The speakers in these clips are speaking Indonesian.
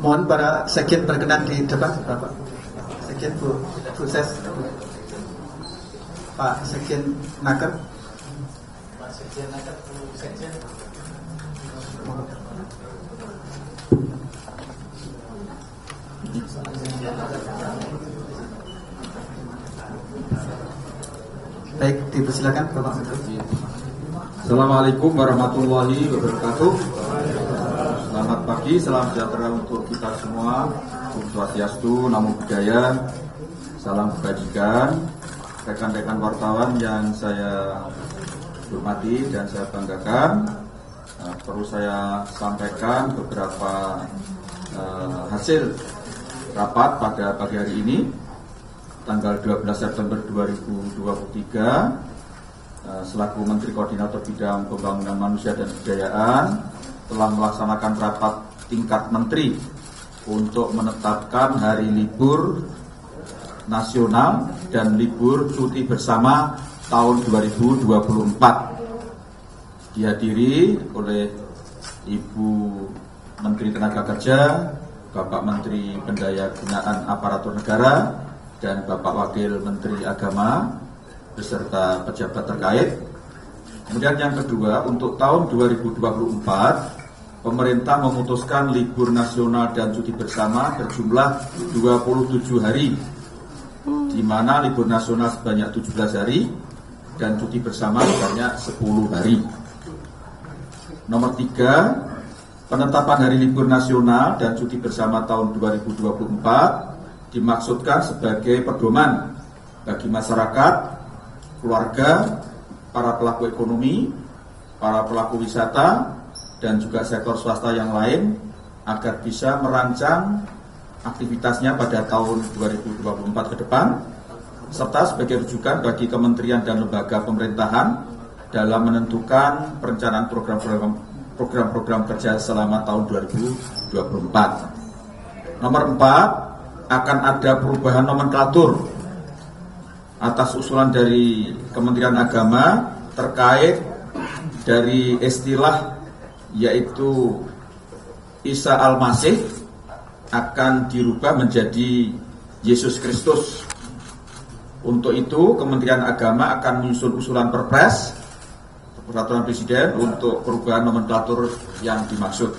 Mohon para sekjen berkenan di depan, Bapak. Sekjen Bu Ses, Pak Sekjen Naker. Pak Sekjen Naker, Bu Sekjen. Baik, dipersilakan Bapak Menteri. Assalamualaikum warahmatullahi wabarakatuh. Selamat pagi, salam sejahtera untuk kita semua. Om Swastiastu, Namo Buddhaya, salam kebajikan. Rekan-rekan wartawan yang saya hormati dan saya banggakan, perlu saya sampaikan beberapa hasil rapat pada pagi hari ini, tanggal 12 September 2023. Selaku Menteri Koordinator Bidang Pembangunan Manusia dan Kebudayaan telah melaksanakan rapat tingkat menteri untuk menetapkan hari libur nasional dan libur cuti bersama tahun 2024. Dihadiri oleh Ibu Menteri Tenaga Kerja, Bapak Menteri Pendayagunaan Aparatur Negara, dan Bapak Wakil Menteri Agama beserta pejabat terkait. Kemudian yang kedua, untuk tahun 2024 pemerintah memutuskan libur nasional dan cuti bersama berjumlah 27 hari, di mana libur nasional sebanyak 17 hari dan cuti bersama sebanyak 10 hari. Nomor 3, penetapan hari libur nasional dan cuti bersama tahun 2024 dimaksudkan sebagai pedoman bagi masyarakat, keluarga, para pelaku ekonomi, para pelaku wisata, dan juga sektor swasta yang lain agar bisa merancang aktivitasnya pada tahun 2024 ke depan, serta sebagai rujukan bagi kementerian dan lembaga pemerintahan dalam menentukan perencanaan program-program kerja selama tahun 2024. Nomor 4, akan ada perubahan nomenklatur atas usulan dari Kementerian Agama terkait dari istilah yaitu Isa Al-Masih akan dirubah menjadi Yesus Kristus. Untuk itu Kementerian Agama akan menyusun usulan Perpres Peraturan Presiden untuk perubahan nomenklatur yang dimaksud.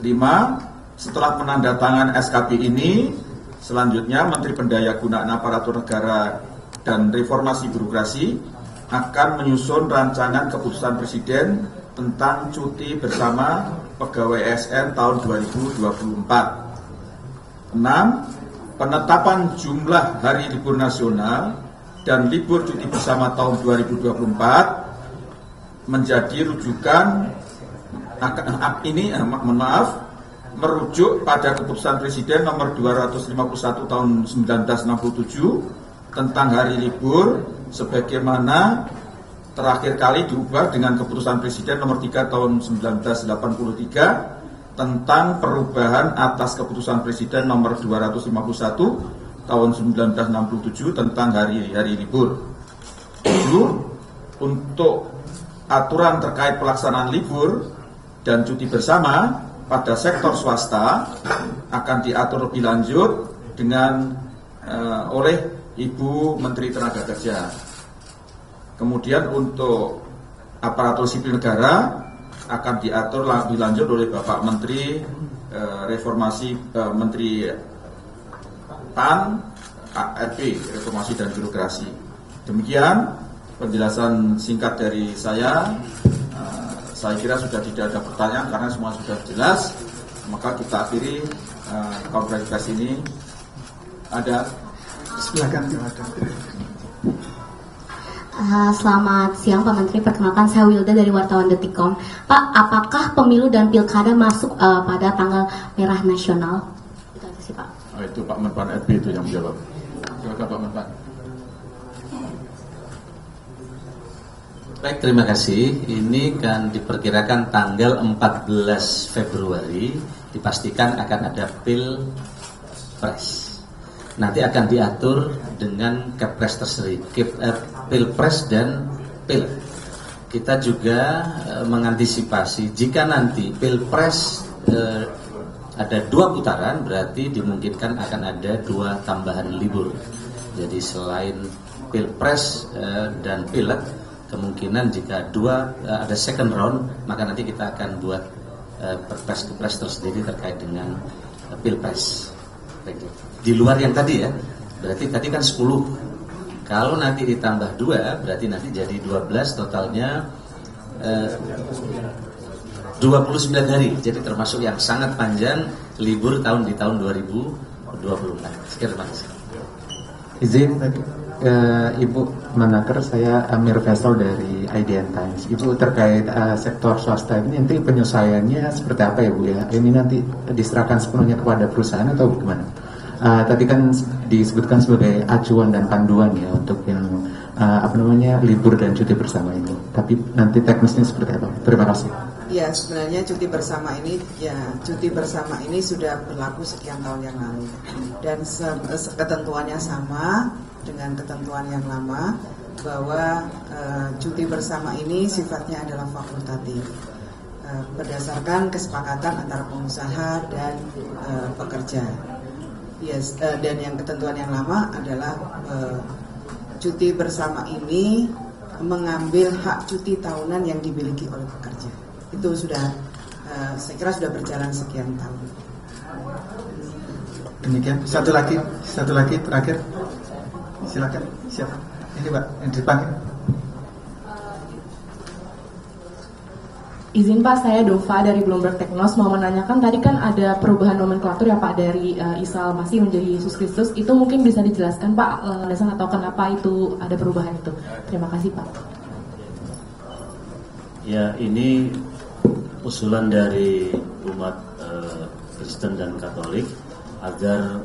5, setelah penandatangan SKP ini, selanjutnya Menteri Pendayagunaan Aparatur Negara dan Reformasi Birokrasi akan menyusun rancangan keputusan Presiden tentang cuti bersama pegawai ASN tahun 2024. 6, penetapan jumlah hari libur nasional dan libur cuti bersama tahun 2024 menjadi rujukan merujuk pada keputusan Presiden nomor 251 tahun 1967 tentang hari libur, sebagaimana terakhir kali diubah dengan keputusan Presiden nomor 3 tahun 1983 tentang perubahan atas keputusan Presiden nomor 251 tahun 1967 tentang hari libur. 7, untuk aturan terkait pelaksanaan libur dan cuti bersama pada sektor swasta akan diatur lebih lanjut dengan oleh Ibu Menteri Tenaga Kerja. Kemudian untuk aparatur sipil negara akan diatur lebih lanjut oleh Bapak Menteri Menteri PAN, ARP, Reformasi dan Birokrasi. Demikian penjelasan singkat dari saya. Saya kira sudah tidak ada pertanyaan karena semua sudah jelas. Maka kita akhiri konferensi pers ini. Ada? Silakan. Selamat siang Pak Menteri, perkenalkan saya Wilda dari wartawan Detikcom. Pak, apakah pemilu dan pilkada masuk pada tanggal merah nasional? Itu aja sih Pak. Itu Pak Menpan RB itu yang menjawab. Silakan Pak Menpan. Baik, terima kasih. Ini kan diperkirakan tanggal 14 Februari dipastikan akan ada Pilpres. Nanti akan diatur dengan Kepres tersendiri, Pilpres dan Pil. Kita juga mengantisipasi jika nanti Pilpres ada 2 putaran, berarti dimungkinkan akan ada 2 tambahan libur. Jadi selain pilpres dan pileg, kemungkinan jika ada second round, maka nanti kita akan buat perpres tersendiri terkait dengan pilpres. Di luar yang tadi ya, berarti tadi kan 10. Kalau nanti ditambah 2, berarti nanti jadi 12, totalnya 29 hari. Jadi termasuk yang sangat panjang libur di tahun 2024. Sekian, Mas. Izin Ibu Menaker, saya Amir Faisal dari IDN Times. Ibu, terkait sektor swasta ini nanti penyelesaiannya seperti apa ya Bu ya? Ini nanti diserahkan sepenuhnya kepada perusahaan atau bagaimana? Tadi kan disebutkan sebagai acuan dan panduan ya untuk yang libur dan cuti bersama ini. Tapi nanti teknisnya seperti apa? Terima kasih. Ya, sebenarnya cuti bersama ini sudah berlaku sekian tahun yang lalu dan ketentuannya sama dengan ketentuan yang lama, bahwa cuti bersama ini sifatnya adalah fakultatif berdasarkan kesepakatan antara pengusaha dan pekerja. Yes, dan yang ketentuan yang lama adalah cuti bersama ini mengambil hak cuti tahunan yang dimiliki oleh pekerja. Itu sudah, saya kira sudah berjalan sekian tahun. Demikian. Satu lagi terakhir. Silakan. Siapa? Ini Pak, yang di depan. Izin Pak, saya Dova dari Bloomberg Teknos mau menanyakan, tadi kan ada perubahan nomenklatur ya Pak, dari Isa Al-Masih menjadi Yesus Kristus. Itu mungkin bisa dijelaskan Pak landasan atau kenapa itu ada perubahan itu. Terima kasih Pak. Ya, ini usulan dari umat Kristen dan Katolik agar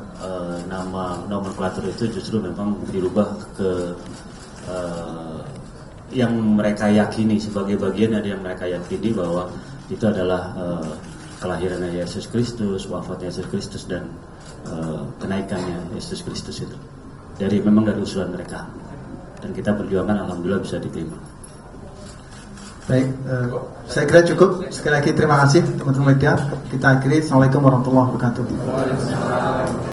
nama nomenklatur itu justru memang dirubah ke yang mereka yakini, sebagai bagian dari yang mereka yakini bahwa itu adalah kelahiran Yesus Kristus, wafatnya Yesus Kristus, dan kenaikannya Yesus Kristus itu memang dari usulan mereka, dan kita perjuangan alhamdulillah bisa diterima. Baik, saya kira cukup. Sekali lagi terima kasih teman-teman media. Kita akhiri. Assalamualaikum warahmatullahi wabarakatuh.